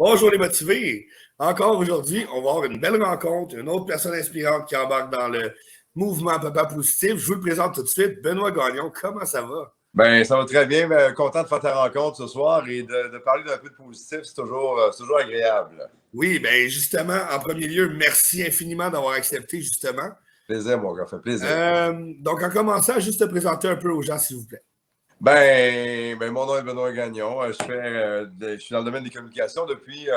Bonjour les motivés. Encore aujourd'hui, on va avoir une belle rencontre, une autre personne inspirante qui embarque dans le mouvement Papa Positif. Je vous le présente tout de suite. Benoît Gagnon, comment ça va? Ben, ça va très bien. Ben, content de faire ta rencontre ce soir et de parler d'un peu de positif. C'est toujours agréable. Oui, bien justement, en premier lieu, merci infiniment d'avoir accepté justement. Plaisir, mon gars, fait plaisir. Donc, en commençant, juste te présenter un peu aux gens, s'il vous plaît. Ben, mon nom est Benoît Gagnon. Je suis dans le domaine des communications depuis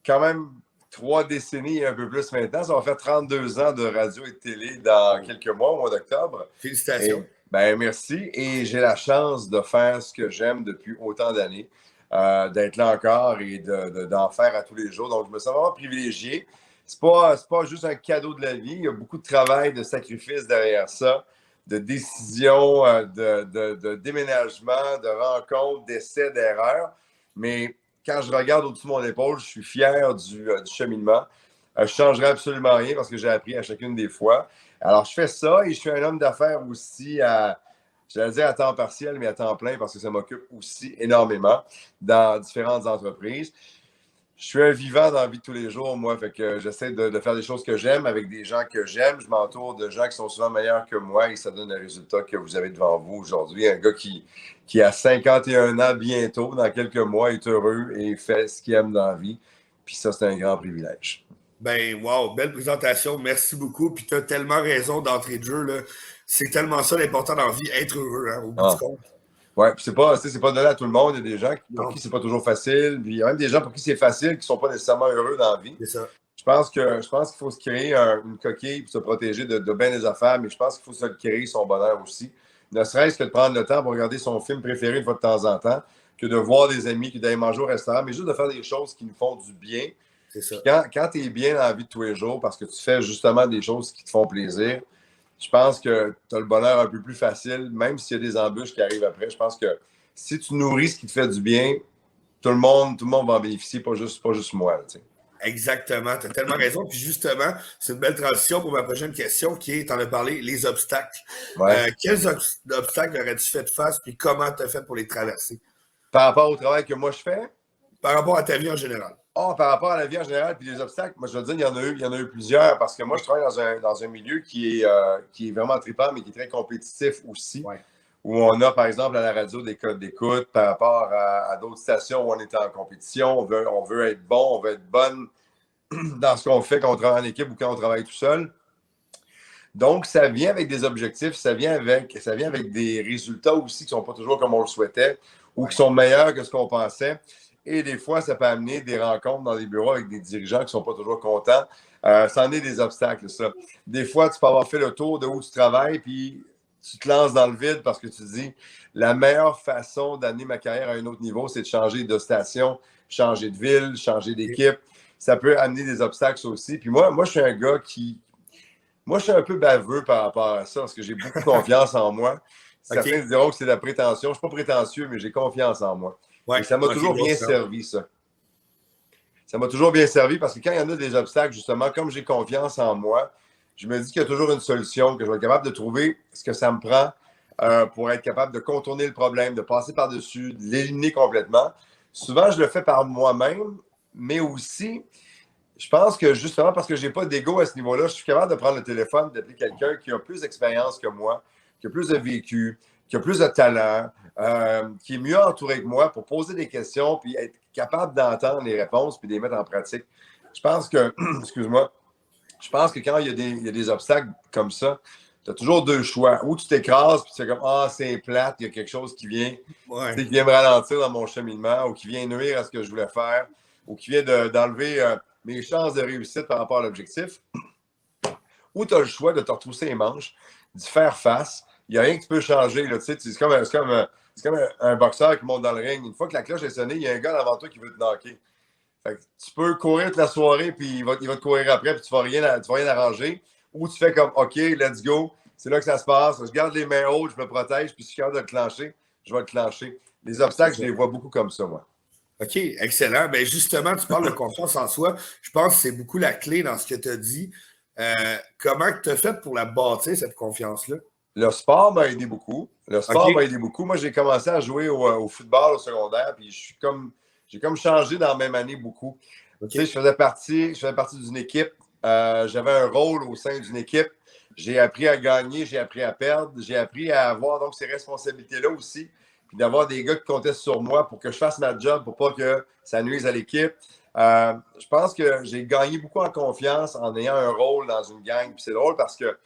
quand même 3 décennies et un peu plus maintenant. Ça va faire 32 ans de radio et de télé dans quelques mois, au mois d'octobre. Félicitations. Ben, merci. Et j'ai la chance de faire ce que j'aime depuis autant d'années, d'être là encore et d'en faire à tous les jours. Donc, je me sens vraiment privilégié. C'est pas juste un cadeau de la vie. Il y a beaucoup de travail, de sacrifices derrière ça, de décisions, de déménagement, de rencontres, d'essais, d'erreurs. Mais quand je regarde au-dessus de mon épaule, je suis fier du cheminement. Je ne changerai absolument rien parce que j'ai appris à chacune des fois. Alors, je fais ça et je suis un homme d'affaires aussi j'allais dire à temps partiel, mais à temps plein parce que ça m'occupe aussi énormément dans différentes entreprises. Je suis un vivant dans la vie de tous les jours, moi, fait que j'essaie de faire des choses que j'aime avec des gens que j'aime. Je m'entoure de gens qui sont souvent meilleurs que moi et ça donne le résultat que vous avez devant vous aujourd'hui. Un gars qui a 51 ans bientôt, dans quelques mois, est heureux et fait ce qu'il aime dans la vie. Puis ça, c'est un grand privilège. Ben, wow, belle présentation. Merci beaucoup. Puis tu as tellement raison d'entrée de jeu, là. C'est tellement ça l'important dans la vie, être heureux, hein, au bout du Ah. compte. Ouais, puis c'est pas donné à tout le monde. Il y a des gens pour Non, qui c'est pas toujours facile. Puis il y a même des gens pour qui c'est facile qui sont pas nécessairement heureux dans la vie. c'est ça. Je pense qu'il faut se créer une coquille pour se protéger de bien des affaires, mais je pense qu'il faut se créer son bonheur aussi. Ne serait-ce que de prendre le temps pour regarder son film préféré une fois de temps en temps, que de voir des amis, que d'aller manger au restaurant, mais juste de faire des choses qui nous font du bien. C'est ça. Puis quand tu es bien dans la vie de tous les jours, parce que tu fais justement des choses qui te font plaisir, je pense que tu as le bonheur un peu plus facile, même s'il y a des embûches qui arrivent après. Je pense que si tu nourris ce qui te fait du bien, tout le monde va en bénéficier, pas juste moi. Tu sais. Exactement, tu as tellement raison. Puis justement, c'est une belle transition pour ma prochaine question qui est, t'en as parlé, les obstacles. Ouais. Quels obstacles aurais-tu fait face, puis comment tu as fait pour les traverser? Par rapport au travail que moi je fais, Par rapport à ta vie en général. par rapport à la vie en général, puis les obstacles, moi je veux dire, il y en a eu plusieurs, parce que moi je travaille dans un milieu qui est vraiment trippant, mais qui est très compétitif aussi, Ouais. où on a, par exemple, à la radio des codes d'écoute par rapport à d'autres stations où on est en compétition. On veut être bon, on veut être bonne dans ce qu'on fait quand on travaille en équipe ou quand on travaille tout seul. Donc, ça vient avec des objectifs, ça vient avec des résultats aussi qui ne sont pas toujours comme on le souhaitait ou qui sont meilleurs que ce qu'on pensait. Et des fois, ça peut amener des rencontres dans des bureaux avec des dirigeants qui ne sont pas toujours contents. Ça en est des obstacles, ça. Des fois, tu peux avoir fait le tour de où tu travailles, puis tu te lances dans le vide parce que tu te dis la meilleure façon d'amener ma carrière à un autre niveau, c'est de changer de station, changer de ville, changer d'équipe. Ça peut amener des obstacles aussi. Puis moi, je suis un gars moi, je suis un peu baveux par rapport à ça parce que j'ai beaucoup confiance en moi. Certains OK. diront que c'est de la prétention. Je ne suis pas prétentieux, mais j'ai confiance en moi. Ouais. Et ça m'a OK, toujours bon, bien servi, ça. Ça m'a toujours bien servi parce que quand il y en a des obstacles, justement, comme j'ai confiance en moi, je me dis qu'il y a toujours une solution, que je vais être capable de trouver ce que ça me prend pour être capable de contourner le problème, de passer par-dessus, de l'éliminer complètement. Souvent, je le fais par moi-même, mais aussi, je pense que justement parce que je n'ai pas d'ego à ce niveau-là, je suis capable de prendre le téléphone, d'appeler quelqu'un qui a plus d'expérience que moi, qui a plus de vécu, qui a plus de talent, qui est mieux entouré que moi pour poser des questions puis être capable d'entendre les réponses puis de les mettre en pratique. Je pense que, excuse-moi, je pense que quand il y a des obstacles comme ça, tu as toujours deux choix. Ou tu t'écrases puis tu fais comme ah, c'est plate, il y a quelque chose qui vient, Ouais. qui vient me ralentir dans mon cheminement ou qui vient nuire à ce que je voulais faire ou qui vient d'enlever mes chances de réussite par rapport à l'objectif. Ou tu as le choix de te retrousser les manches, d'y faire face. Il n'y a rien que tu peux changer. Là, c'est comme un boxeur qui monte dans le ring. Une fois que la cloche est sonnée, il y a un gars devant toi qui veut te knocker. Fait que tu peux courir toute la soirée, puis il va te courir après, puis tu vas rien arranger. Ou tu fais comme OK, let's go. C'est là que ça se passe. Je garde les mains hautes, je me protège, puis si je suis capable de le clencher, je vais le clencher. Les obstacles, je les vois beaucoup comme ça, moi. OK, excellent. Ben justement, tu parles de confiance en soi. Je pense que c'est beaucoup la clé dans ce que tu as dit. Comment tu as fait pour la bâtir, cette confiance-là? Le sport m'a aidé beaucoup. Le sport m'a OK. aidé beaucoup. Moi, j'ai commencé à jouer au football au secondaire, puis je suis comme j'ai comme changé dans la même année beaucoup. OK. Tu sais, je faisais partie d'une équipe. J'avais un rôle au sein d'une équipe. J'ai appris à gagner, j'ai appris à perdre, j'ai appris à avoir donc ces responsabilités-là aussi, puis d'avoir des gars qui comptaient sur moi pour que je fasse ma job, pour pas que ça nuise à l'équipe. Je pense que j'ai gagné beaucoup en confiance en ayant un rôle dans une gang. Puis c'est drôle parce que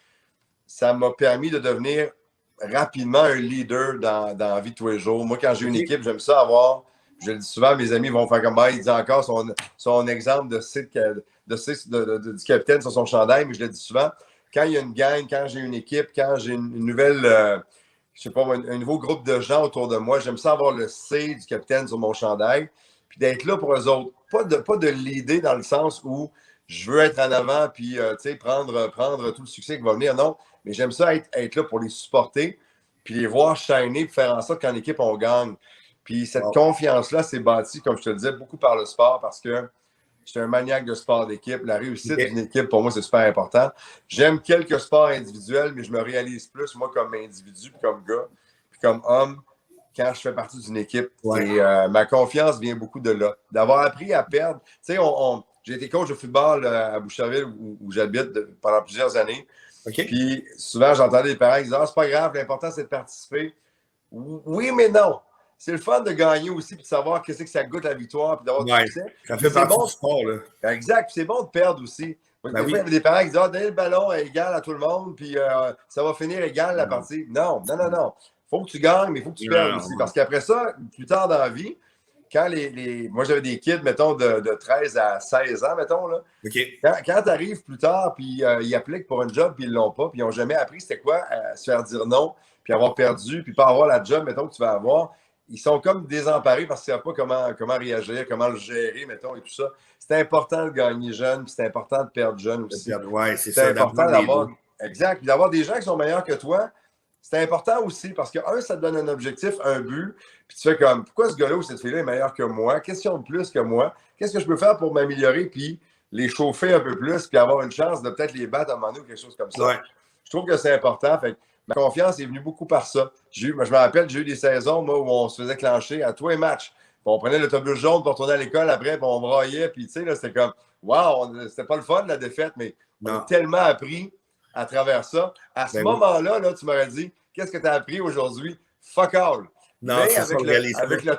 ça m'a permis de devenir rapidement un leader dans la vie de tous les jours. Moi, quand j'ai une équipe, j'aime ça avoir. Je le dis souvent, mes amis vont faire comme moi. Ils disent encore son exemple du capitaine sur son chandail, mais je le dis souvent. Quand il y a une gang, quand j'ai une équipe, quand j'ai une nouvelle, je sais pas, un nouveau groupe de gens autour de moi, j'aime ça avoir le C du capitaine sur mon chandail, puis d'être là pour eux autres. Pas de l'idée dans le sens où je veux être en avant, puis prendre tout le succès qui va venir. Non, mais j'aime ça être là pour les supporter, puis les voir shiner, puis faire en sorte qu'en équipe, on gagne. Puis cette confiance-là s'est bâtie, comme je te le disais, beaucoup par le sport, parce que j'étais un maniaque de sport d'équipe. La réussite d'une équipe, pour moi, c'est super important. J'aime quelques sports individuels, mais je me réalise plus, moi, comme individu, puis comme gars, puis comme homme, quand je fais partie d'une équipe. Et ma confiance vient beaucoup de là. D'avoir appris à perdre. Tu sais, j'ai été coach de football à Boucherville, où j'habite pendant plusieurs années. Puis souvent, j'entendais les parents qui disaient « Ah, c'est pas grave, l'important, c'est de participer. » Oui, mais non. C'est le fun de gagner aussi, puis de savoir qu'est-ce que ça goûte la victoire, puis d'avoir du succès. Ça fait partie du sport, là. Exact. Puis c'est bon de perdre aussi. Des fois, il y avait des parents qui disent « Ah, donnez le ballon égal à tout le monde, puis ça va finir égal la partie. » Non. Faut que tu gagnes, mais il faut que tu perdes aussi. Parce qu'après ça, plus tard dans la vie, quand moi, j'avais des kids, mettons, de 13 à 16 ans, mettons, là. Quand tu arrives plus tard, puis ils appliquent pour un job, puis ils ne l'ont pas, puis ils n'ont jamais appris c'était quoi se faire dire non, puis avoir perdu, puis pas avoir la job, mettons, que tu vas avoir. Ils sont comme désemparés parce qu'ils ne savent pas comment réagir, comment le gérer, mettons, et tout ça. C'est important de gagner jeune, puis c'est important de perdre jeune aussi. C'est important d'avoir. Exact. Puis d'avoir des gens qui sont meilleurs que toi, c'est important aussi parce que, ça te donne un objectif, un but, puis tu fais comme, pourquoi ce gars-là ou cette fille-là est meilleur que moi? Question de plus que moi? Qu'est-ce que je peux faire pour m'améliorer, puis les chauffer un peu plus, puis avoir une chance de peut-être les battre à un moment donné ou quelque chose comme ça? Je trouve que c'est important. Fait que ma confiance est venue beaucoup par ça. Je me rappelle, j'ai eu des saisons, moi, où on se faisait clencher à tous les matchs. Puis on prenait l'autobus jaune pour retourner à l'école après, puis on braillait, puis tu sais, là, c'était comme, wow, c'était pas le fun, la défaite, mais on a tellement appris à travers ça. À ce moment-là, tu m'aurais dit, qu'est-ce que tu as appris aujourd'hui? Fuck all. Non, mais avec le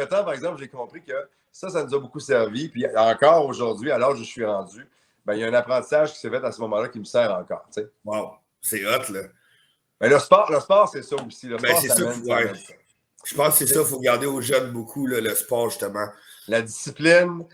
temps, par exemple, j'ai compris que ça nous a beaucoup servi. Puis encore aujourd'hui, à l'âge où je suis rendu, il y a un apprentissage qui s'est fait à ce moment-là qui me sert encore. T'sais. Wow, c'est hot, là. Mais le sport, c'est ça aussi. Le sport, c'est ça. Je pense que c'est ça, il faut garder aux jeunes beaucoup, là, le sport, justement. La discipline,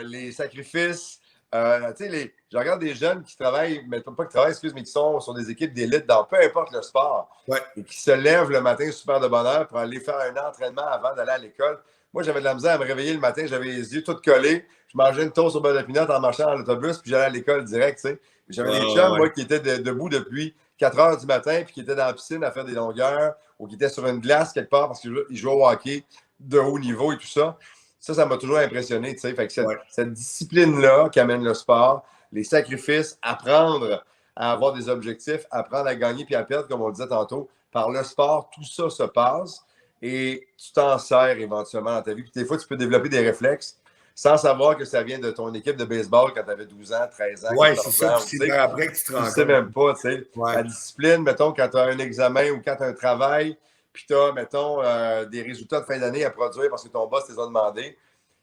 les sacrifices. Je regarde des jeunes qui travaillent, mais pas qui travaillent, mais qui sont sur des équipes d'élite dans peu importe le sport. Et qui se lèvent le matin super de bonne heure pour aller faire un entraînement avant d'aller à l'école. Moi, j'avais de la misère à me réveiller le matin, j'avais les yeux tout collés. Je mangeais une toast au beurre de pinot en marchant dans l'autobus, puis j'allais à l'école direct, tu sais. J'avais des chums, moi, qui étaient debout depuis 4 heures du matin, puis qui étaient dans la piscine à faire des longueurs, ou qui étaient sur une glace quelque part parce qu'ils jouaient au hockey de haut niveau et tout ça. Ça m'a toujours impressionné, tu sais. Fait que cette discipline-là qui amène le sport, les sacrifices, apprendre à avoir des objectifs, apprendre à gagner puis à perdre, comme on le disait tantôt, par le sport, tout ça se passe et tu t'en sers éventuellement dans ta vie. Puis des fois, tu peux développer des réflexes sans savoir que ça vient de ton équipe de baseball quand tu avais 12 ans, 13 ans. Oui, c'est ça. C'est après que tu te rends compte. Tu sais même pas, tu sais. La discipline, mettons, quand tu as un examen ou quand tu as un travail, puis tu as, mettons, des résultats de fin d'année à produire parce que ton boss te les a demandé.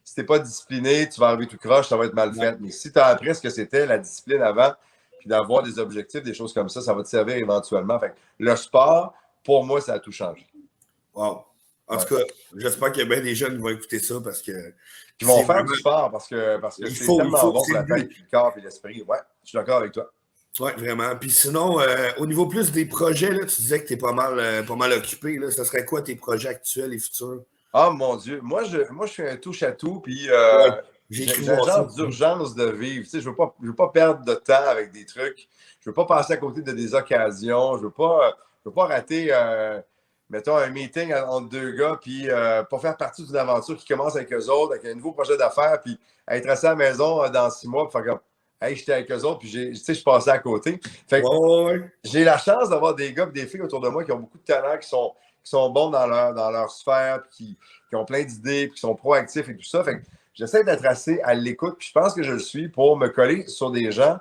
Si tu n'es pas discipliné, tu vas arriver tout croche, ça va être mal fait. Mais si tu as appris ce que c'était, la discipline avant, puis d'avoir des objectifs, des choses comme ça va te servir éventuellement. Fait que le sport, pour moi, ça a tout changé. Wow. En tout cas, j'espère qu'il y a bien des jeunes qui vont écouter ça parce que. Qui vont faire du sport parce que c'est tellement bon pour la tête, le corps et l'esprit. Ouais, je suis d'accord avec toi. Oui, vraiment. Puis sinon, au niveau plus des projets, là, tu disais que tu es pas mal occupé. Là. Ça serait quoi tes projets actuels et futurs? Ah, mon Dieu. Moi, je suis un touche-à-tout, puis j'ai un genre d'urgence de vivre. Tu sais, je veux pas perdre de temps avec des trucs. Je veux pas passer à côté de des occasions. Je veux pas rater, mettons, un meeting entre deux gars, puis pas faire partie d'une aventure qui commence avec eux autres, avec un nouveau projet d'affaires, puis être assis à la maison dans 6 mois, puis faire comme hey, j'étais avec eux autres, puis je passais à côté. Fait que Ouais. j'ai la chance d'avoir des gars et des filles autour de moi qui ont beaucoup de talent, qui sont bons dans leur sphère, puis qui ont plein d'idées, puis qui sont proactifs et tout ça. Fait que j'essaie d'être assez à l'écoute, puis je pense que je le suis pour me coller sur des gens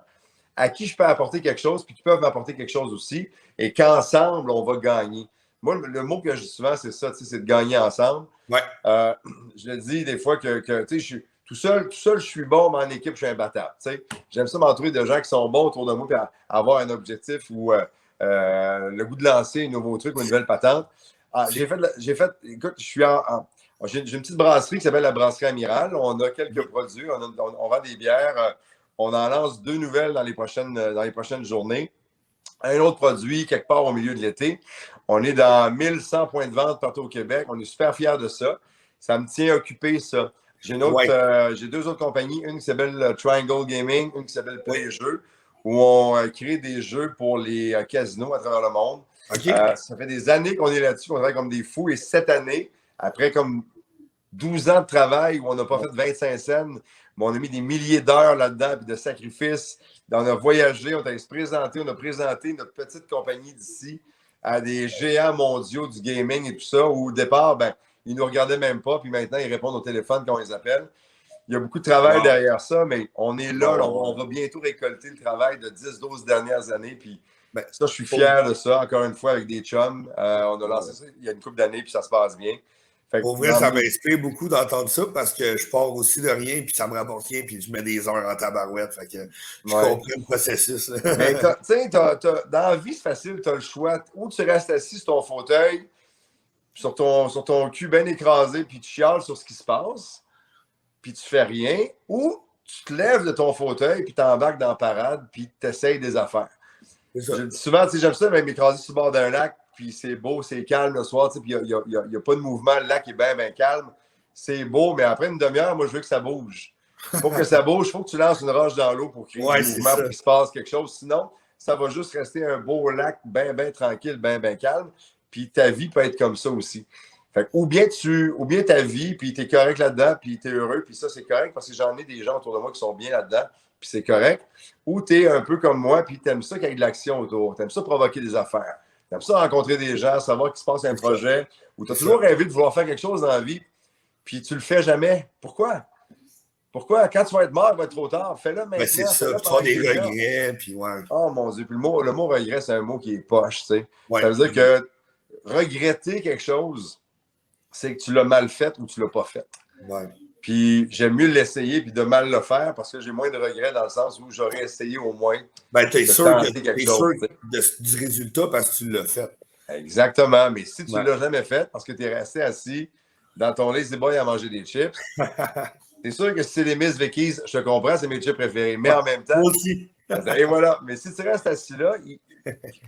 à qui je peux apporter quelque chose, puis qui peuvent m'apporter quelque chose aussi, et qu'ensemble, on va gagner. Moi, le mot que je dis souvent, c'est ça, c'est de gagner ensemble. Ouais. Je le dis des fois que je suis tout seul, je suis bon, mais en équipe, je suis imbattable. J'aime ça m'entourer de gens qui sont bons autour de moi, puis avoir un objectif ou le goût de lancer un nouveau truc ou une nouvelle patente. Écoute, j'ai une petite brasserie qui s'appelle la Brasserie Amiral. On a quelques produits, on vend des bières. On en lance 2 nouvelles dans les prochaines journées. Un autre produit, quelque part au milieu de l'été. On est dans 1100 points de vente partout au Québec. On est super fiers de ça. Ça me tient occupé, ça. J'ai 2 autres compagnies. Une qui s'appelle Triangle Gaming, une qui s'appelle Play Jeux, où on crée des jeux pour les casinos à travers le monde. OK. Ça fait des années qu'on est là-dessus, qu'on travaille comme des fous. Et cette année, après comme 12 ans de travail où on n'a pas fait 25 scènes, mais on a mis des milliers d'heures là-dedans, puis de sacrifices. On a voyagé, on a présenté notre petite compagnie d'ici à des géants mondiaux du gaming et tout ça, où au départ, ils ne nous regardaient même pas, puis maintenant, ils répondent au téléphone quand on les appelle. Il y a beaucoup de travail derrière ça, mais on est là, on va bientôt récolter le travail de 10-12 dernières années, puis ça, je suis fier de ça, encore une fois, avec des chums. On a lancé ça il y a une couple d'années, puis ça se passe bien. Pour vrai, ça m'inspire beaucoup d'entendre ça parce que je pars aussi de rien, puis ça me rapporte rien, puis je mets des heures en tabarouette. Fait que je comprends le processus. Mais tu sais, dans la vie, c'est facile, tu as le choix. Ou tu restes assis sur ton fauteuil, sur ton cul bien écrasé, puis tu chiales sur ce qui se passe, puis tu fais rien, ou tu te lèves de ton fauteuil, puis tu embarques dans la parade, puis tu essayes des affaires. Je dis souvent, j'aime ça, même m'écraser sur le bord d'un lac, puis c'est beau, c'est calme le soir, puis il n'y a pas de mouvement, le lac est bien, bien calme. C'est beau, mais après une demi-heure, moi, je veux que ça bouge. Pour que ça bouge, il faut que tu lances une roche dans l'eau pour créer du mouvement, pour qu'il se passe quelque chose. Sinon, ça va juste rester un beau lac bien, bien tranquille, bien, bien calme. Puis ta vie peut être comme ça aussi. Fait que, ou bien ta vie, puis tu es correct là-dedans, puis tu es heureux, puis ça, c'est correct, parce que j'en ai des gens autour de moi qui sont bien là-dedans, puis c'est correct. Ou tu es un peu comme moi, puis tu aimes ça qu'il y ait de l'action autour. Tu aimes ça provoquer des affaires. Tu aimes ça rencontrer des gens, savoir qu'il se passe un projet, ou tu as toujours rêvé de vouloir faire quelque chose dans la vie, puis tu le fais jamais. Pourquoi? Pourquoi? Quand tu vas être mort, il va être trop tard. Fais-le maintenant. C'est ça, tu as des regrets, puis ouais. Oh mon Dieu, puis le mot regret, c'est un mot qui est poche, tu sais. Ouais. Ça veut dire que regretter quelque chose, c'est que tu l'as mal fait ou tu l'as pas fait. Ouais. Puis j'aime mieux l'essayer puis de mal le faire parce que j'ai moins de regrets dans le sens où j'aurais essayé au moins. Tu es sûr du résultat parce que tu l'as fait. Exactement. Mais si tu ne l'as jamais fait parce que tu es resté assis dans ton lazy boy à manger des chips, c'est sûr que si c'est les Miss Vickies, je te comprends, c'est mes chips préférés. Mais en même temps. Moi aussi. Et voilà. Mais si tu restes assis là, il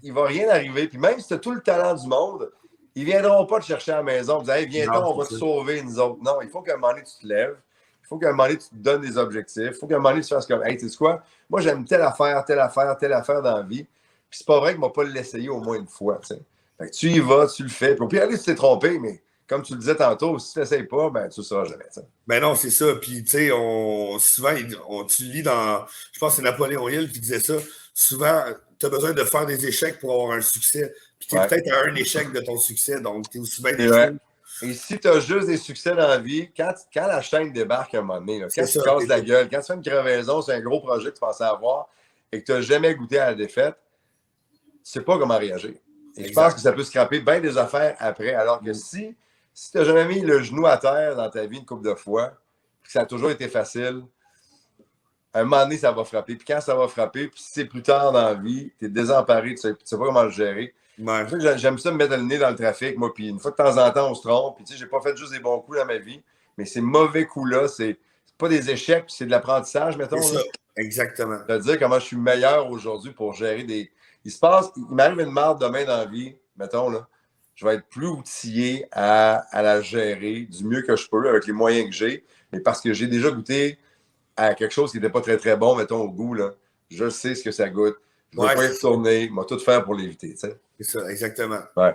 ne va rien arriver. Puis même si tu as tout le talent du monde, ils ne viendront pas te chercher à la maison. Ils disent, hey, viens-t'en, on va te sauver, nous autres. Non, il faut qu'à un moment donné, tu te lèves. Il faut qu'à un moment donné, tu te donnes des objectifs. Il faut qu'à un moment donné, tu fasses comme, hey, tu sais quoi? Moi, j'aime telle affaire dans la vie. Puis c'est pas vrai que je ne vais pas l'essayer au moins une fois. T'sais. Fait que tu y vas, tu le fais. Puis au pire, allez, tu t'es trompé, mais comme tu le disais tantôt, si tu n'essayes pas, tu ne sauras jamais. T'sais. Ben non, c'est ça. Puis, tu sais, souvent, tu lis dans. Je pense que c'est Napoléon Hill qui disait ça. Souvent, tu as besoin de faire des échecs pour avoir un succès. Puis, tu es peut-être à un échec de ton succès. Donc, tu es aussi bien déçu. Et si tu as juste des succès dans la vie, quand la chaîne débarque à un moment donné, là, quand tu casses la gueule, quand tu fais une crevaison, c'est un gros projet que tu pensais avoir et que tu n'as jamais goûté à la défaite, tu ne sais pas comment réagir. Et je pense que ça peut scraper bien des affaires après. Alors que si tu n'as jamais mis le genou à terre dans ta vie une couple de fois, que ça a toujours été facile, à un moment donné, ça va frapper. Puis quand ça va frapper, puis si c'est plus tard dans la vie, tu es désemparé, tu ne sais pas comment le gérer. Ouais. J'aime ça me mettre le nez dans le trafic, moi, puis une fois de temps en temps, on se trompe. Puis tu sais, j'ai pas fait juste des bons coups dans ma vie, mais ces mauvais coups-là, c'est pas des échecs, puis c'est de l'apprentissage, mettons. C'est ça, exactement. De dire comment je suis meilleur aujourd'hui pour gérer des... Il m'arrive une marde demain dans la vie, mettons, là. Je vais être plus outillé à la gérer du mieux que je peux avec les moyens que j'ai, mais parce que j'ai déjà goûté à quelque chose qui n'était pas très, très bon, mettons, au goût, là. Je sais ce que ça goûte. Je ne vais pas y retourner. Je vais tout faire pour l'éviter, tu sais. C'est ça, exactement. Ouais.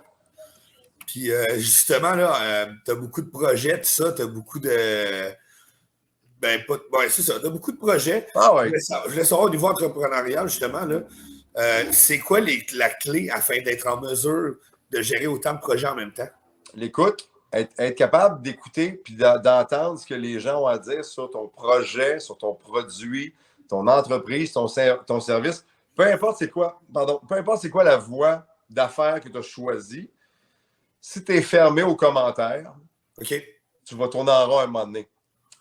Puis, justement, là, tu as beaucoup de projets, tout ça. Tu as beaucoup de... c'est ça. On a beaucoup de projets. Ah ouais. Je voulais savoir au niveau entrepreneurial, justement, là, c'est quoi la clé afin d'être en mesure de gérer autant de projets en même temps? L'écoute, être capable d'écouter puis d'entendre ce que les gens ont à dire sur ton projet, sur ton produit, ton entreprise, ton service. Peu importe c'est quoi, peu importe c'est quoi la voie d'affaires que tu as choisie, si tu es fermé aux commentaires, OK. tu vas tourner en rond à un moment donné.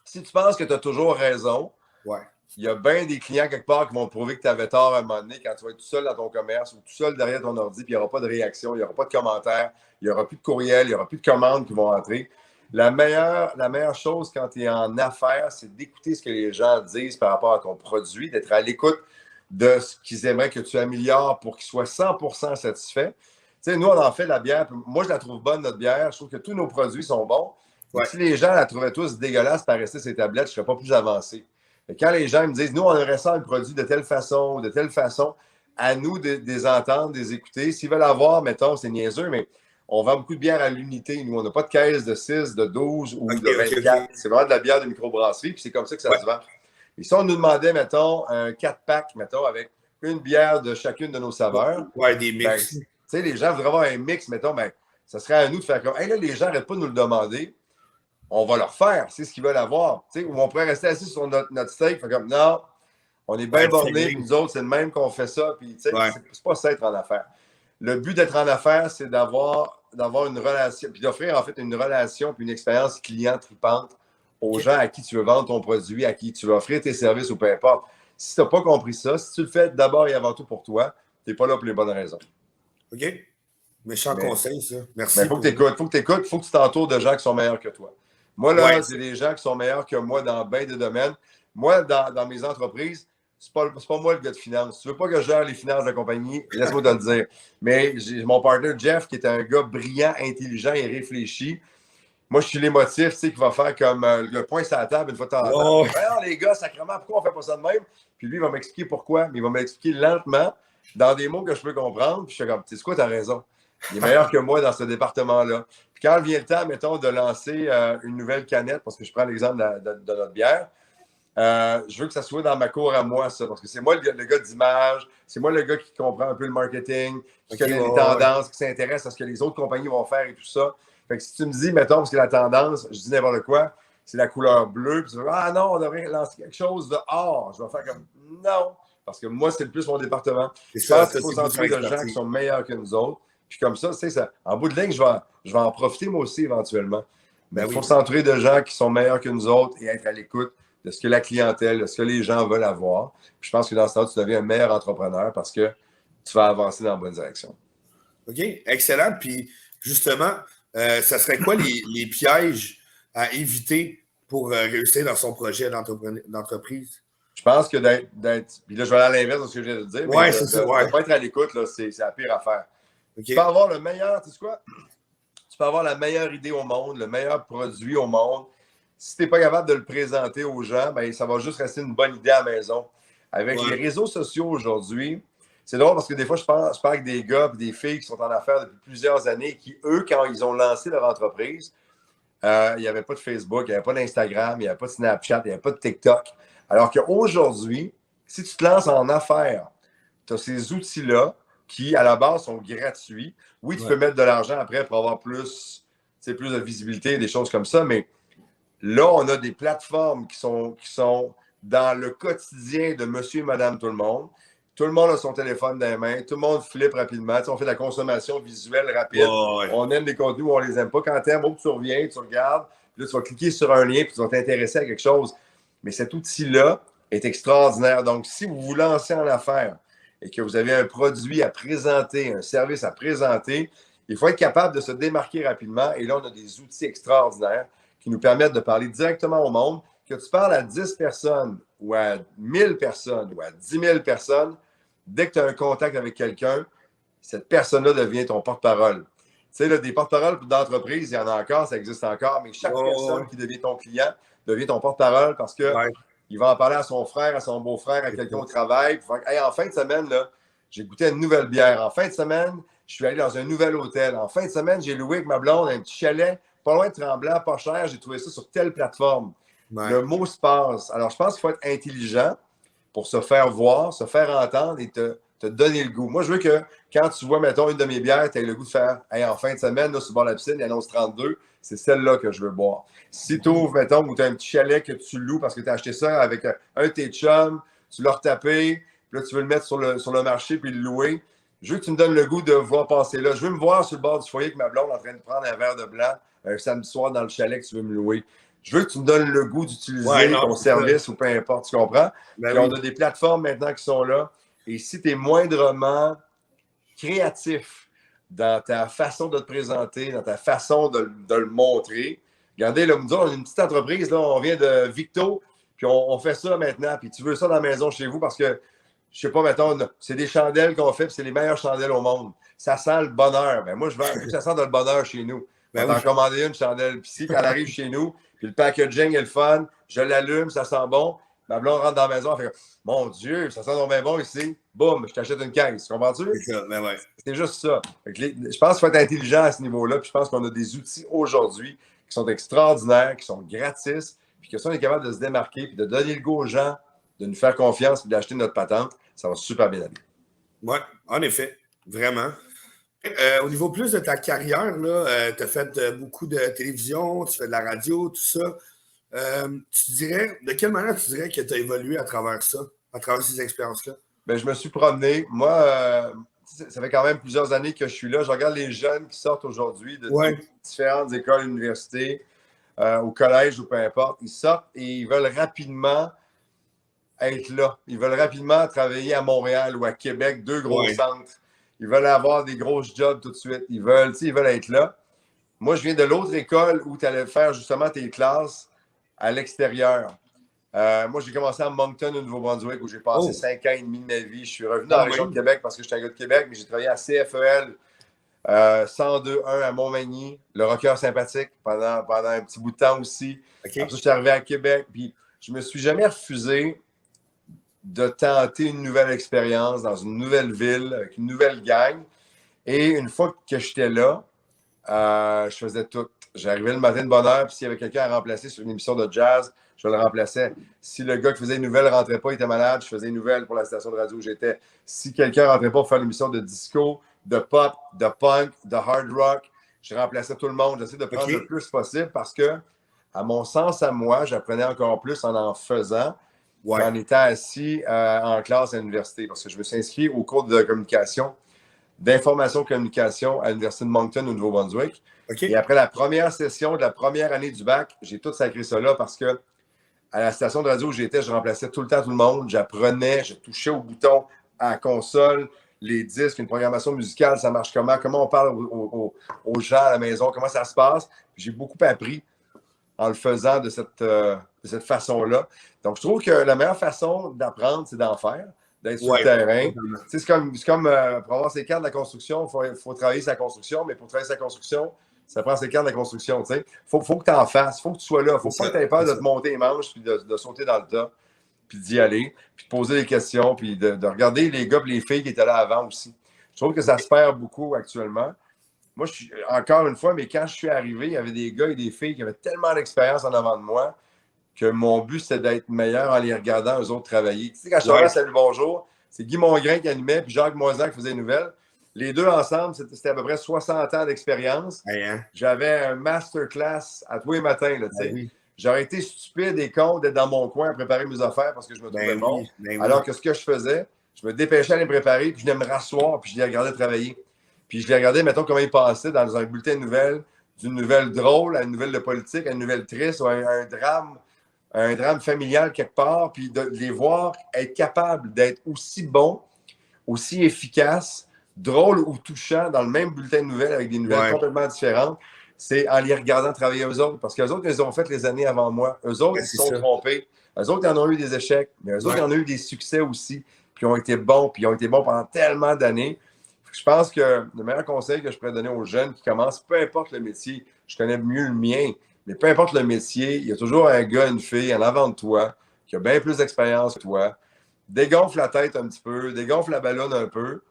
Si tu penses que tu as toujours raison, ouais. Il y a bien des clients quelque part qui vont te prouver que tu avais tort à un moment donné quand tu vas être tout seul dans ton commerce ou tout seul derrière ton ordi, puis il n'y aura pas de réaction, il n'y aura pas de commentaires, il n'y aura plus de courriel, il n'y aura plus de commandes qui vont entrer. La meilleure chose quand tu es en affaires, c'est d'écouter ce que les gens disent par rapport à ton produit, d'être à l'écoute de ce qu'ils aimeraient que tu améliores pour qu'ils soient 100% satisfaits. Tu sais, nous, on en fait de la bière. Moi, je la trouve bonne, notre bière. Je trouve que tous nos produits sont bons. Ouais. Si les gens la trouvaient tous dégueulasses par rester sur ces tablettes, je ne serais pas plus avancé. Et quand les gens me disent, nous, on aimerait ça un produit de telle façon, à nous de les entendre, de les écouter. S'ils veulent avoir, mettons, c'est niaiseux, mais on vend beaucoup de bière à l'unité. Nous, on n'a pas de caisse de 6, de 12 ou de 24. C'est vraiment de la bière de microbrasserie, puis c'est comme ça que ça se vend. Et si on nous demandait, mettons, un 4-pack, mettons, avec une bière de chacune de nos saveurs. Ouais, des mix. Tu sais, les gens voudraient avoir un mix, mettons, ça serait à nous de faire comme, hey, là, les gens n'arrêtent pas de nous le demander. On va leur faire, c'est ce qu'ils veulent avoir. Tu sais, ou on pourrait rester assis sur notre steak, fait comme, non, on est bien bornés, nous autres, c'est le même qu'on fait ça, puis tu sais, c'est pas ça être en affaires. Le but d'être en affaires, c'est d'avoir une relation, puis d'offrir en fait une relation, puis une expérience client tripante aux gens à qui tu veux vendre ton produit, à qui tu veux offrir tes services ou peu importe. Si tu n'as pas compris ça, si tu le fais d'abord et avant tout pour toi, tu n'es pas là pour les bonnes raisons. OK. Méchant conseil, ça. Merci. Mais il faut que tu faut que tu t'entoures de gens qui sont meilleurs que toi. Moi, là, j'ai des gens qui sont meilleurs que moi dans bien des domaines. Moi, dans mes entreprises, c'est pas moi le gars de finance. Tu veux pas que je gère les finances de la compagnie, laisse-moi te le dire. Mais j'ai mon partenaire Jeff, qui est un gars brillant, intelligent et réfléchi. Moi, je suis l'émotif, tu sais, qui va faire comme le point sur la table une fois de temps en temps. Alors, les gars, sacrément, pourquoi on fait pas ça de même? Puis lui, il va m'expliquer pourquoi, mais il va m'expliquer lentement, dans des mots que je peux comprendre. Puis je suis comme, tu sais quoi, t'as raison. Il est meilleur que moi dans ce département-là. Puis quand vient le temps, mettons, de lancer une nouvelle canette, parce que je prends l'exemple de notre bière, je veux que ça soit dans ma cour à moi, ça, parce que c'est moi le gars d'image, c'est moi le gars qui comprend un peu le marketing, qui connaît les tendances, qui s'intéresse à ce que les autres compagnies vont faire et tout ça. Fait que si tu me dis, mettons, parce que la tendance, je dis n'importe quoi, c'est la couleur bleue, puis tu vas dire, ah non, on devrait lancer quelque chose de or. Je vais faire comme, non, parce que moi, c'est le plus mon département. Je pense qu'il faut s'entourer de gens qui sont meilleurs que nous autres. Puis comme ça, c'est ça. En bout de ligne, je vais en profiter moi aussi éventuellement. Mais il faut s'entourer de gens qui sont meilleurs que nous autres et être à l'écoute de ce que la clientèle, de ce que les gens veulent avoir. Puis je pense que dans ce temps, tu deviens un meilleur entrepreneur parce que tu vas avancer dans la bonne direction. OK, excellent. Puis justement, ça serait quoi les pièges à éviter pour réussir dans son projet d'entreprise? Je pense que d'être. Puis là, je vais aller à l'inverse de ce que je viens de dire. Oui, c'est ça. Ne pas être à l'écoute, là, c'est la pire affaire. Okay. Tu peux avoir le meilleur, tu sais quoi? Tu peux avoir la meilleure idée au monde, le meilleur produit au monde. Si tu n'es pas capable de le présenter aux gens, ben, ça va juste rester une bonne idée à la maison. Avec les réseaux sociaux aujourd'hui, c'est drôle parce que des fois, je parle avec des gars et des filles qui sont en affaires depuis plusieurs années qui, eux, quand ils ont lancé leur entreprise, il n'y avait pas de Facebook, il n'y avait pas d'Instagram, il n'y avait pas de Snapchat, il n'y avait pas de TikTok. Alors qu'aujourd'hui, si tu te lances en affaires, tu as ces outils-là qui, à la base, sont gratuits. Oui, tu peux mettre de l'argent après pour avoir plus de visibilité, des choses comme ça, mais là, on a des plateformes qui sont dans le quotidien de monsieur et madame tout le monde. Tout le monde a son téléphone dans les mains. Tout le monde flippe rapidement. Tu sais, on fait de la consommation visuelle rapide. On aime les contenus ou on les aime pas. Quand tu aimes, tu reviens, tu regardes. Puis là, tu vas cliquer sur un lien puis tu vas t'intéresser à quelque chose. Mais cet outil-là est extraordinaire. Donc, si vous vous lancez en affaires et que vous avez un produit à présenter, un service à présenter, il faut être capable de se démarquer rapidement. Et là, on a des outils extraordinaires qui nous permettent de parler directement au monde. Que tu parles à 10 personnes ou à 1000 personnes ou à 10 000 personnes, dès que tu as un contact avec quelqu'un, cette personne-là devient ton porte-parole. Tu sais, des porte-paroles d'entreprise, il y en a encore, ça existe encore, mais chaque personne qui devient ton client devient ton porte-parole parce que il va en parler à son frère, à son beau-frère, à quelqu'un au travail. Hey, en fin de semaine, là, j'ai goûté une nouvelle bière. En fin de semaine, je suis allé dans un nouvel hôtel. En fin de semaine, j'ai loué avec ma blonde un petit chalet, pas loin de Tremblant, pas cher. J'ai trouvé ça sur telle plateforme. Ouais. Le mot se passe. Alors, je pense qu'il faut être intelligent pour se faire voir, se faire entendre et te donner le goût. Moi, je veux que quand tu vois, mettons, une de mes bières, tu aies le goût de faire hey, en fin de semaine, là, sur le bord de la piscine, il annonce 32, c'est celle-là que je veux boire. Si tu ouvres, mettons, ou tu as un petit chalet que tu loues parce que tu as acheté ça avec un de tes chums, tu l'as retapé, puis là, tu veux le mettre sur le marché puis le louer. Je veux que tu me donnes le goût de voir passer là. Je veux me voir sur le bord du foyer avec ma blonde en train de prendre un verre de blanc un samedi soir dans le chalet que tu veux me louer. Je veux que tu me donnes le goût d'utiliser ton service ou peu importe, tu comprends? Puis on a des plateformes maintenant qui sont là. Et si tu es moindrement créatif dans ta façon de te présenter, dans ta façon de le montrer, regardez, là, on a une petite entreprise, là, on vient de Victo, puis on fait ça maintenant, puis tu veux ça dans la maison chez vous parce que, je sais pas, mettons, c'est des chandelles qu'on fait, puis c'est les meilleures chandelles au monde. Ça sent le bonheur. Ben moi, je veux que ça sente le bonheur chez nous. On va t'en commander une chandelle. Puis si, quand elle arrive chez nous, puis le packaging est le fun, je l'allume, ça sent bon. Ma blonde rentre dans la maison, elle fait mon Dieu, ça sent donc bien bon ici. Boum, je t'achète une caisse. Comprends-tu? C'est ça, ben ouais. C'est juste ça. Je pense qu'il faut être intelligent à ce niveau-là. Puis je pense qu'on a des outils aujourd'hui qui sont extraordinaires, qui sont gratis, puis que si on est capable de se démarquer, puis de donner le goût aux gens, de nous faire confiance, puis d'acheter notre patente, ça va super bien aller. Oui, en effet, vraiment. Au niveau plus de ta carrière, tu as fait beaucoup de télévision, tu fais de la radio, tout ça. Tu dirais, de quelle manière tu dirais que tu as évolué à travers ça, à travers ces expériences-là? Bien, je me suis promené. Moi, ça fait quand même plusieurs années que je suis là. Je regarde les jeunes qui sortent aujourd'hui de différentes écoles, universités, au collège ou peu importe. Ils sortent et ils veulent rapidement être là. Ils veulent rapidement travailler à Montréal ou à Québec, deux gros centres. Ils veulent avoir des grosses jobs tout de suite. Ils veulent être là. Moi, je viens de l'autre école où tu allais faire justement tes classes à l'extérieur. Moi, j'ai commencé à Moncton, au Nouveau-Brunswick, où j'ai passé 5 ans et demi de ma vie. Je suis revenu dans la région de Québec parce que j'étais un gars de Québec, mais j'ai travaillé à CFEL 102.1 à Montmagny, le rocker sympathique, pendant un petit bout de temps aussi. Après ça, je suis arrivé à Québec, puis je ne me suis jamais refusé de tenter une nouvelle expérience dans une nouvelle ville, avec une nouvelle gang. Et une fois que j'étais là, je faisais tout. J'arrivais le matin de bonne heure, puis s'il y avait quelqu'un à remplacer sur une émission de jazz, je le remplaçais. Si le gars qui faisait une nouvelle ne rentrait pas, il était malade, je faisais une nouvelle pour la station de radio où j'étais. Si quelqu'un ne rentrait pas pour faire une émission de disco, de pop, de punk, de hard rock, je remplaçais tout le monde. J'essaie de prendre le plus possible parce que, à mon sens, à moi, j'apprenais encore plus en faisant. En étant assis en classe à l'université, parce que je me suis inscrit au cours de communication, d'information-communication à l'Université de Moncton au Nouveau-Brunswick. Et après la première session de la première année du bac, j'ai tout sacré ça là parce que à la station de radio où j'étais, je remplaçais tout le temps tout le monde. J'apprenais, je touchais au bouton, à la console, les disques, une programmation musicale, ça marche comment on parle aux gens à la maison, comment ça se passe. J'ai beaucoup appris en le faisant de cette façon-là. Donc, je trouve que la meilleure façon d'apprendre, c'est d'en faire, d'être sur le terrain. C'est comme pour avoir ses cartes de la construction, il faut travailler sa construction, mais pour travailler sa construction, ça prend ses cartes de la construction. Il faut que tu en fasses, il faut que tu sois là. Il ne faut pas que tu aies peur de te monter les manches, puis de sauter dans le tas, puis d'y aller, puis de poser des questions, puis de regarder les gars et les filles qui étaient là avant aussi. Je trouve que ça se perd beaucoup actuellement. Moi, encore une fois, mais quand je suis arrivé, il y avait des gars et des filles qui avaient tellement d'expérience en avant de moi que mon but, c'était d'être meilleur en les regardant eux autres travailler. Tu sais, quand je suis là, salut, bonjour, c'est Guy Mongrain qui animait, puis Jacques Moisan qui faisait les nouvelles. Les deux ensemble, c'était à peu près 60 ans d'expérience. J'avais un masterclass à tous les matins. Là, J'aurais été stupide et con d'être dans mon coin à préparer mes affaires parce que je me trouvais bon. Alors que ce que je faisais, je me dépêchais à les préparer, puis je venais me rasseoir, puis je les regardais travailler. Puis je les regardais, mettons, comment ils passaient dans un bulletin de nouvelles, d'une nouvelle drôle à une nouvelle de politique, à une nouvelle triste, ou un drame familial quelque part, puis de les voir être capables d'être aussi bons, aussi efficaces, drôles ou touchants dans le même bulletin de nouvelles avec des nouvelles complètement différentes, c'est en les regardant travailler eux autres. Parce qu'eux autres, ils ont fait les années avant moi. Eux autres, ils se sont trompés. Eux autres, ils en ont eu des échecs, mais eux autres, ils en ont eu des succès aussi, puis ils ont été bons pendant tellement d'années. Je pense que le meilleur conseil que je pourrais donner aux jeunes qui commencent, peu importe le métier, je connais mieux le mien, mais peu importe le métier, il y a toujours un gars, une fille en avant de toi qui a bien plus d'expérience que toi. Dégonfle la tête un petit peu, dégonfle la ballonne un peu.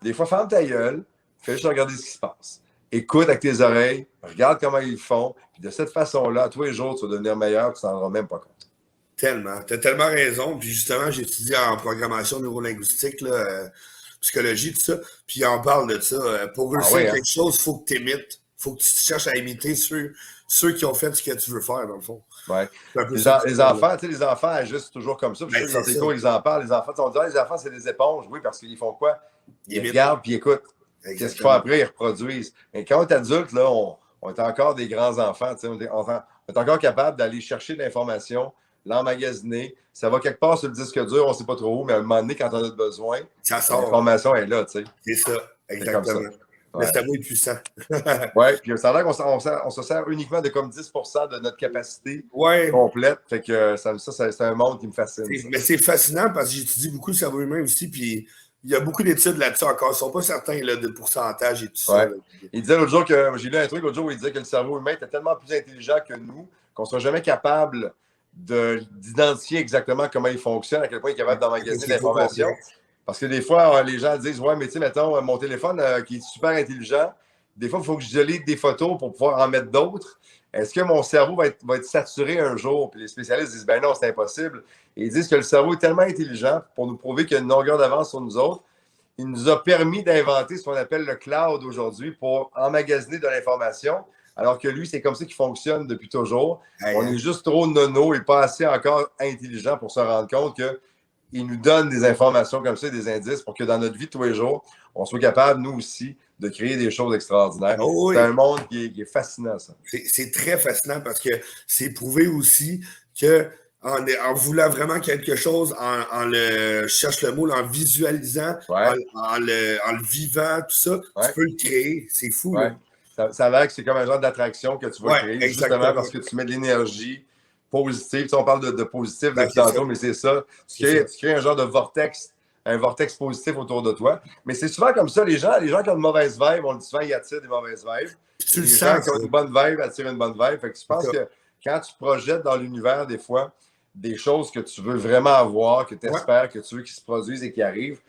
Des fois, ferme ta gueule, fais juste regarder ce qui se passe. écoute avec tes oreilles, regarde comment ils font, puis de cette façon-là, tous les jours, tu vas devenir meilleur, tu t'en rendras même pas compte. Tellement. Tu as tellement raison. Puis justement, j'ai étudié en programmation neurolinguistique, là, psychologie, tout ça. Puis on parle de ça. Pour Ah réussir oui, hein? quelque chose, il faut que tu imites. Il faut que tu cherches à imiter ceux qui ont fait ce que tu veux faire, dans le fond. Ouais. C'est un peu ça. Les enfants, tu sais, les enfants agissent toujours comme ça. Puis je Ben, sais que dans c'est tes ça. cours, ils en parlent. Les enfants, on dit, ah, les enfants, c'est des éponges. Oui, parce qu'ils font quoi? Ils Imite. regardent puis ils écoutent. Qu'est-ce qu'ils font Exactement. après? Ils reproduisent. Mais quand on est adulte, là, on est encore des grands enfants. Tu sais, on est encore capable d'aller chercher de l'information, l'emmagasiner. Ça va quelque part sur le disque dur, on ne sait pas trop où, mais à un moment donné, quand on a besoin, Ça sort. l'information est là. Tu sais. C'est ça. C'est comme ça. Exactement. Le Ouais. cerveau est puissant. Oui, puis ça a l'air qu'on se sert uniquement de comme 10% de notre capacité Ouais. complète. Fait que c'est un monde qui me fascine. Mais c'est fascinant parce que j'étudie beaucoup le cerveau humain aussi. Puis il y a beaucoup d'études là-dessus encore. Ils ne sont pas certains là, de pourcentage et tout ça. Ouais. Là. Il disait l'autre jour que j'ai lu un truc l'autre jour où il disait que le cerveau humain était tellement plus intelligent que nous qu'on ne sera jamais capable d'identifier exactement comment il fonctionne, à quel point il est capable d'emmagasiner l'information. Parce que des fois, les gens disent ouais, mais tu sais, mettons, mon téléphone qui est super intelligent, des fois, il faut que j'isole des photos pour pouvoir en mettre d'autres. Est-ce que mon cerveau va être saturé un jour? Puis les spécialistes disent ben non, c'est impossible. Et ils disent que le cerveau est tellement intelligent pour nous prouver qu'il y a une longueur d'avance sur nous autres. Il nous a permis d'inventer ce qu'on appelle le cloud aujourd'hui pour emmagasiner de l'information, alors que lui, c'est comme ça qu'il fonctionne depuis toujours. On est juste trop nono et pas assez encore intelligent pour se rendre compte qu'il nous donne des informations comme ça, des indices, pour que dans notre vie de tous les jours, on soit capable, nous aussi, de créer des choses extraordinaires. Oh oui. C'est un monde qui est fascinant, ça. C'est très fascinant parce que c'est prouvé aussi que en voulant vraiment quelque chose, en le, je cherche le mot, en visualisant, Ouais. en le vivant, tout ça, Ouais. tu peux le créer. C'est fou. Ouais. Ça a l'air que c'est comme un genre d'attraction que tu vas créer, exactement. justement parce que tu mets de l'énergie positive. Tu sais, on parle de positif Ben, depuis tantôt, mais c'est ça. Tu crées un genre de vortex, un vortex positif autour de toi. Mais c'est souvent comme ça, les gens qui ont une mauvaise vibe, on le dit souvent, ils attirent des mauvaises vibes. Puis tu le Les sens. gens qui ont une bonne vibe attirent une bonne vibe. Fait que je pense que quand tu projettes dans l'univers, des fois, des choses que tu veux vraiment avoir, que tu espères, que tu veux qu'ils se produisent et qu'ils arrivent,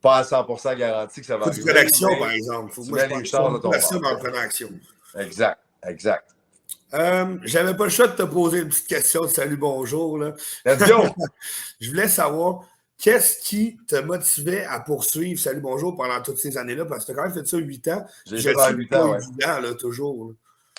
pas à 100% garanti que ça va arriver. Faut du action, par exemple. Tu mets les chances de ton bord. Action. Exact. J'avais pas le choix de te poser une petite question de salut, bonjour. Là. Let's go! Je voulais savoir, qu'est-ce qui te motivait à poursuivre Salut Bonjour pendant toutes ces années-là? Parce que tu as quand même fait ça 8 ans. J'ai fait ça 8 ans, là, toujours. Là.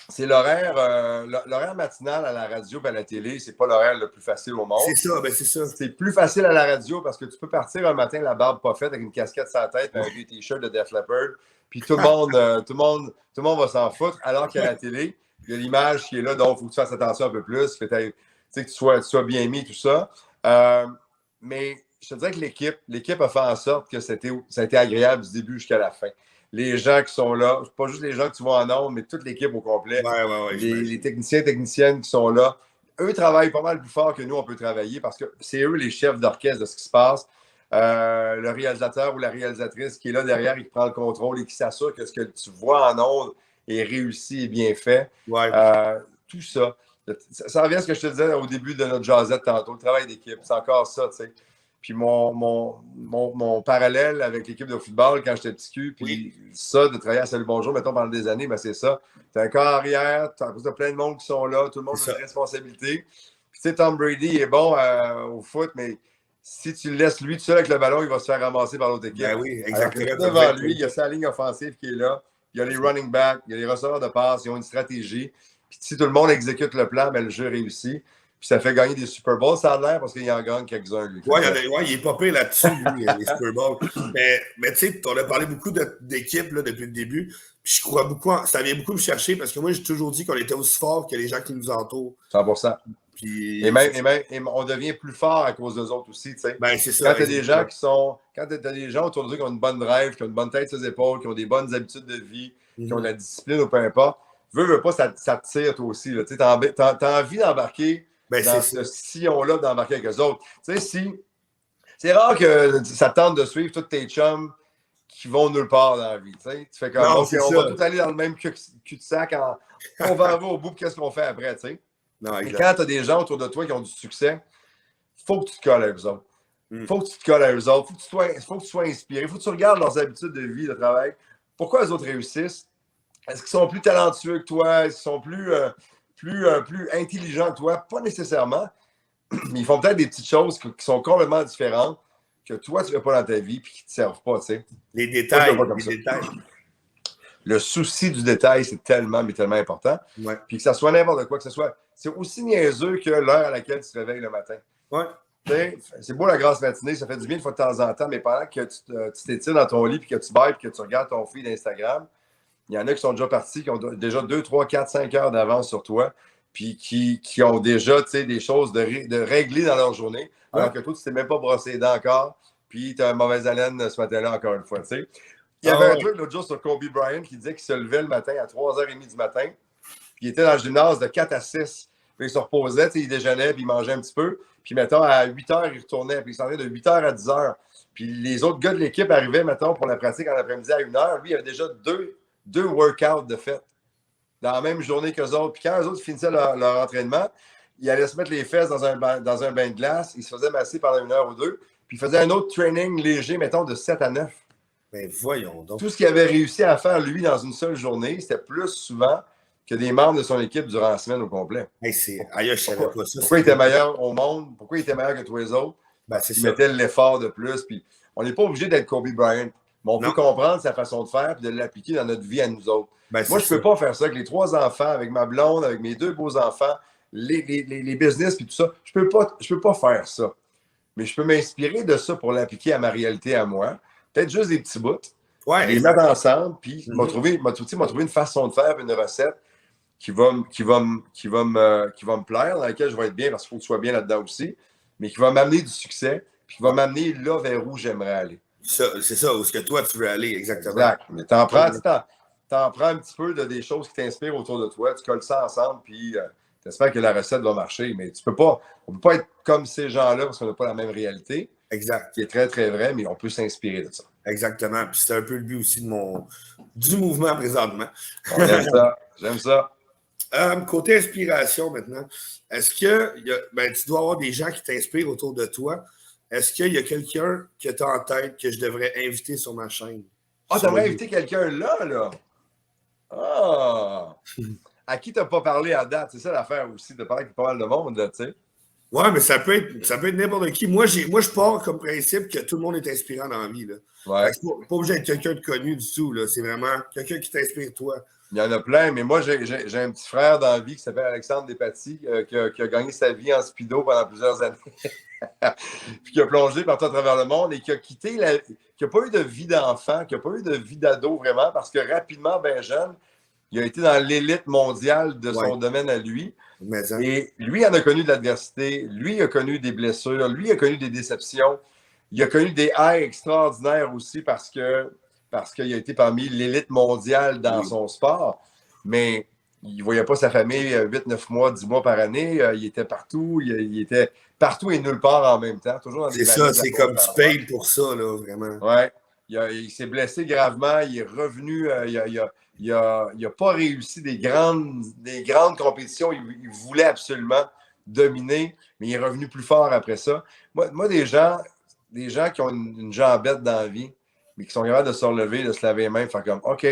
C'est l'horaire matinal à la radio et à la télé, c'est pas l'horaire le plus facile au monde. C'est ça, ben c'est ça. C'est plus facile à la radio parce que tu peux partir un matin la barbe pas faite avec une casquette sur la tête et un vieux t-shirt de Def Leppard, puis tout le monde va s'en foutre, alors qu'à la télé, il y a l'image qui est là, donc il faut que tu fasses attention un peu plus, que tu sois bien mis, tout ça. Mais je te dirais que l'équipe a fait en sorte que ça a été agréable du début jusqu'à la fin. Les gens qui sont là, pas juste les gens que tu vois en nombre, mais toute l'équipe au complet. Les techniciens, techniciennes qui sont là, eux travaillent pas mal plus fort que nous, on peut travailler parce que c'est eux les chefs d'orchestre de ce qui se passe. Le réalisateur ou la réalisatrice qui est là derrière et qui prend le contrôle et qui s'assure que ce que tu vois en ondes est réussi et bien fait. Tout ça. Ça revient à ce que je te disais au début de notre jazzette tantôt, le travail d'équipe. C'est encore ça, tu sais. Puis mon parallèle avec l'équipe de football quand j'étais petit cul, puis ça, de travailler à Salut Bonjour, mettons, pendant des années, ben c'est ça. Tu as un corps arrière, tu as plein de monde qui sont là, tout le monde a une responsabilité. Puis tu sais, Tom Brady il est bon au foot, mais si tu le laisses lui tout seul avec le ballon, il va se faire ramasser par l'autre équipe. Ben oui, exactement. Devant lui, il y a sa ligne offensive qui est là, il y a les running backs, il y a les receveurs de passe, ils ont une stratégie. Puis si tout le monde exécute le plan, ben, le jeu réussit. Puis ça fait gagner des Super Bowls, ça a l'air, parce qu'il en gagne quelques-uns, lui. Oui, il est popé là-dessus, lui, les Super Bowls. Mais tu sais, on a parlé beaucoup d'équipes depuis le début. Puis je crois beaucoup, ça vient beaucoup me chercher, parce que moi, j'ai toujours dit qu'on était aussi fort que les gens qui nous entourent. 100%. Puis, et même, on devient plus fort à cause d'eux autres aussi, tu sais. Ben, c'est ça. Quand tu as des gens quand tu as des gens autour de eux qui ont une bonne drive, qui ont une bonne tête sur les épaules, qui ont des bonnes habitudes de vie, qui ont de la discipline ou peu importe, veux pas, ça te tire toi aussi. Tu as envie d'embarquer dans ce sillon-là, d'embarquer avec eux autres. Tu sais, c'est rare que ça tente de suivre tous tes chums qui vont nulle part dans la vie. Tu fais comme, on va tout aller dans le même cul-de-sac, on va au bout, qu'est-ce qu'on fait après, tu sais. Et quand tu as des gens autour de toi qui ont du succès, il faut que tu te colles à eux autres. Il faut que tu te colles à eux autres. Il faut que tu sois inspiré. Il faut que tu regardes leurs habitudes de vie, de travail. Pourquoi les autres réussissent? Est-ce qu'ils sont plus talentueux que toi? Est-ce qu'ils sont plus intelligents que toi? Pas nécessairement, mais ils font peut-être des petites choses qui sont complètement différentes que toi, tu ne fais pas dans ta vie et qui ne te servent pas, tu sais. Les Moi, je le détails, vois comme les ça. détails. Le souci du détail, c'est tellement, mais tellement important. Ouais. Puis que ça soit n'importe quoi, que ce soit. C'est aussi niaiseux que l'heure à laquelle tu te réveilles le matin. Ouais. C'est beau la grasse matinée, ça fait du bien une fois de temps en temps, mais pendant que tu t'étires dans ton lit, puis que tu bailles, puis que tu regardes ton feed d'Instagram, il y en a qui sont déjà partis, qui ont déjà 2, 3, 4, 5 heures d'avance sur toi, puis qui ont déjà des choses de régler dans leur journée, alors que toi, tu ne t'es même pas brossé les dents encore, puis tu as une mauvaise haleine ce matin-là, encore une fois. T'sais. Il y avait un truc l'autre jour sur Kobe Bryant qui disait qu'il se levait le matin à 3h30 du matin, puis il était dans le gymnase de 4 à 6. Puis il se reposait, il déjeunait, puis il mangeait un petit peu. Puis, mettons, à 8h, il retournait. Puis il s'en allait de 8h à 10h. Puis les autres gars de l'équipe arrivaient, mettons, pour la pratique en après-midi à 1h. Lui, il avait déjà deux workouts de fait dans la même journée qu'eux autres. Puis quand eux autres finissaient leur entraînement, il allait se mettre les fesses dans un bain de glace. Il se faisait masser pendant 1 heure ou 2. Puis il faisait un autre training léger, mettons, de 7 à 9. Ben voyons donc. Tout ce qu'il avait réussi à faire, lui, dans une seule journée, c'était plus souvent que des membres de son équipe durant la semaine au complet. Hey, je savais pas ça. Pourquoi il était meilleur au monde? Pourquoi il était meilleur que tous les autres? Ben, c'est Il ça. mettait l'effort de plus. Puis on n'est pas obligé d'être Kobe Bryant. Mais on peut comprendre sa façon de faire et de l'appliquer dans notre vie à nous autres. Ben, moi, je ne peux pas faire ça avec les 3 enfants, avec ma blonde, avec mes 2 beaux enfants, les business et tout ça. Je peux pas faire ça. Mais je peux m'inspirer de ça pour l'appliquer à ma réalité à moi. Peut-être juste des petits bouts. Ouais, les mettre ensemble, puis m'a trouvé une façon de faire, une recette qui va me plaire, dans laquelle je vais être bien, parce qu'il faut que tu sois bien là-dedans aussi, mais qui va m'amener du succès, puis qui va m'amener là vers où j'aimerais aller. C'est ça, où est-ce que toi, tu veux aller, exactement. Exact. Mais t'en prends un petit peu des choses qui t'inspirent autour de toi, tu colles ça ensemble, puis t'espères que la recette va marcher, mais on ne peut pas être comme ces gens-là parce qu'on n'a pas la même réalité. Exact. Qui est très, très vrai, mais on peut s'inspirer de ça. Exactement. Puis c'est un peu le but aussi du mouvement présentement. J'aime ça. J'aime ça. Côté inspiration maintenant, est-ce que tu dois avoir des gens qui t'inspirent autour de toi? Est-ce qu'il y a quelqu'un que tu as en tête que je devrais inviter sur ma chaîne? Ah, tu aimerais inviter quelqu'un là? Ah! À qui tu n'as pas parlé à date? C'est ça l'affaire aussi, de parler avec pas mal de monde, là, tu sais. Ouais, mais ça peut être n'importe qui. Moi, je pars comme principe que tout le monde est inspirant dans la vie. Là. Ouais. C'est pas obligé d'être quelqu'un de connu du tout. Là. C'est vraiment quelqu'un qui t'inspire, toi. Il y en a plein, mais moi, j'ai un petit frère dans la vie qui s'appelle Alexandre Despatie, qui a gagné sa vie en speedo pendant plusieurs années. Puis qui a plongé partout à travers le monde et qui a quitté qui n'a pas eu de vie d'enfant, qui n'a pas eu de vie d'ado vraiment, parce que rapidement, bien jeune, il a été dans l'élite mondiale de son domaine à lui. Et lui, il en a connu de l'adversité. Lui, il a connu des blessures. Lui, il a connu des déceptions. Il a connu des highs extraordinaires aussi parce qu'il a été parmi l'élite mondiale dans son sport. Mais il ne voyait pas sa famille 8, 9 mois, 10 mois par année. Il était partout. Il était partout et nulle part en même temps. Toujours dans des c'est ça, c'est comme tu payes pour ça, là, vraiment. Oui. Il s'est blessé gravement. Il est revenu. Il n'a pas réussi des grandes compétitions. Il voulait absolument dominer, mais il est revenu plus fort après ça. Moi des gens qui ont une jambette dans la vie, mais qui sont capables de se relever, de se laver les mains, de faire comme OK,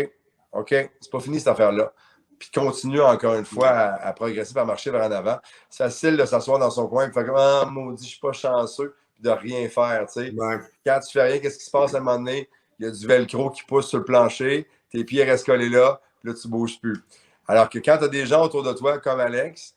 c'est pas fini cette affaire-là. Puis continue encore une fois à progresser, à marcher vers en avant. C'est facile de s'asseoir dans son coin et de faire comme ah, maudit, je suis pas chanceux, puis de rien faire. Ouais. Quand tu fais rien, qu'est-ce qui se passe à un moment donné? Il y a du velcro qui pousse sur le plancher. Tes pieds restent collés là, puis là, tu ne bouges plus. Alors que quand tu as des gens autour de toi, comme Alex,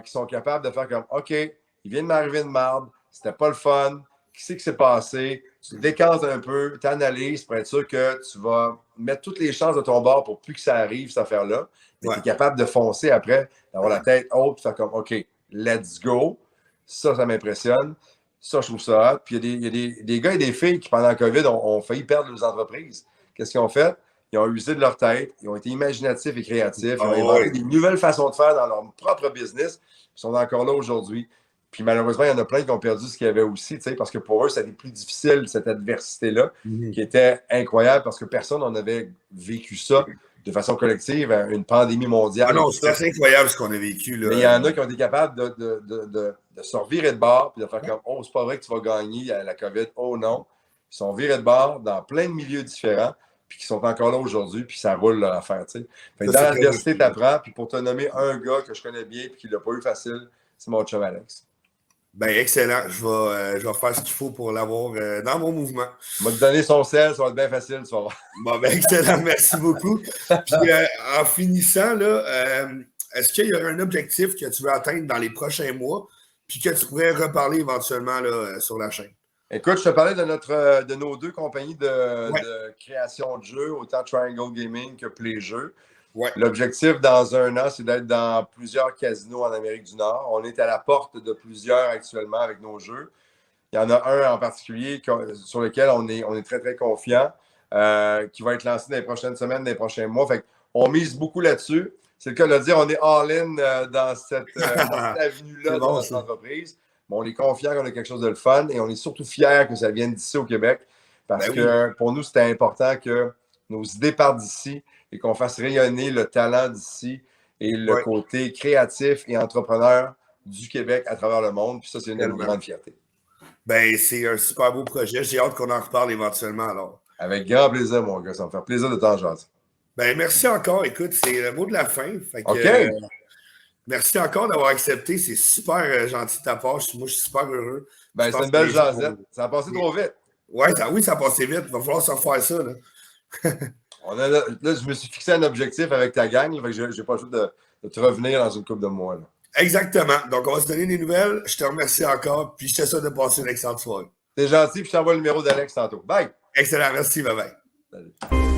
qui sont capables de faire comme OK, il vient de m'arriver une marde, c'était pas le fun, qu'est-ce qui s'est passé? Tu te décantes un peu, tu analyses pour être sûr que tu vas mettre toutes les chances de ton bord pour plus que ça arrive, cette affaire-là. Mais tu es capable de foncer après, d'avoir la tête haute, de faire comme OK, let's go. Ça m'impressionne. Ça, je trouve ça hot. Puis il y a des gars et des filles qui, pendant la COVID, ont failli perdre leurs entreprises. Qu'est-ce qu'ils ont fait? Ils ont usé de leur tête, ils ont été imaginatifs et créatifs, ils ont inventé des nouvelles façons de faire dans leur propre business, ils sont encore là aujourd'hui. Puis malheureusement, il y en a plein qui ont perdu ce qu'il y avait aussi, parce que pour eux, c'était plus difficile, cette adversité-là, qui était incroyable parce que personne n'en avait vécu ça de façon collective, une pandémie mondiale. Ah non, c'est assez incroyable ce qu'on a vécu. Là. Mais il y en a qui ont été capables de se revirer de bord puis de faire comme oh, c'est pas vrai que tu vas gagner à la COVID, oh non. Ils sont virés de bord dans plein de milieux différents. puis qui sont encore là aujourd'hui, puis ça roule leur affaire. Fait que Ça, dans c'est l'adversité, très tu apprends. Puis pour te nommer un gars que je connais bien puis qui l'a pas eu facile, c'est mon chum Alex. Ben, excellent. Je vais faire ce qu'il faut pour l'avoir dans mon mouvement. Il m'a donné son sel, ça va être bien facile, tu vas voir. Bon, ben, excellent. Merci beaucoup. Puis, en finissant, là, est-ce qu'il y a un objectif que tu veux atteindre dans les prochains mois, puis que tu pourrais reparler éventuellement là, sur la chaîne? Écoute, je te parlais de nos deux compagnies de création de jeux, autant Triangle Gaming que Playjeux. Ouais. L'objectif dans un an, c'est d'être dans plusieurs casinos en Amérique du Nord. On est à la porte de plusieurs actuellement avec nos jeux. Il y en a un en particulier sur lequel on est très, très confiant, qui va être lancé dans les prochaines semaines, dans les prochains mois. Fait qu'on mise beaucoup là-dessus. C'est le cas de le dire, on est all-in dans cette avenue-là de notre entreprise. Mais on est confiant qu'on a quelque chose de le fun et on est surtout fiers que ça vienne d'ici au Québec parce que pour nous, c'était important que nos idées partent d'ici et qu'on fasse rayonner le talent d'ici et le côté créatif et entrepreneur du Québec à travers le monde. Puis ça, c'est une de nos grandes fiertés. Ben, c'est un super beau projet. J'ai hâte qu'on en reparle éventuellement alors. Avec grand plaisir, mon gars. Ça me fait plaisir de t'en jaser. Ben, merci encore. Écoute, c'est le mot de la fin. Fait que, OK. Merci encore d'avoir accepté. C'est super gentil de ta part. Moi, je suis super heureux. Ben, c'est une belle jasette. Ça a passé trop vite. Ouais, oui, ça a passé vite. Il va falloir se refaire ça. Là. Là, je me suis fixé un objectif avec ta gang. Fait que je n'ai pas le choix de te revenir dans une couple de mois. Là. Exactement. Donc, on va se donner des nouvelles. Je te remercie encore. Puis, je te souhaite de passer une excellente soirée. T'es gentil. Puis je t'envoie le numéro d'Alex tantôt. Bye. Excellent. Merci. Bye bye. Salut.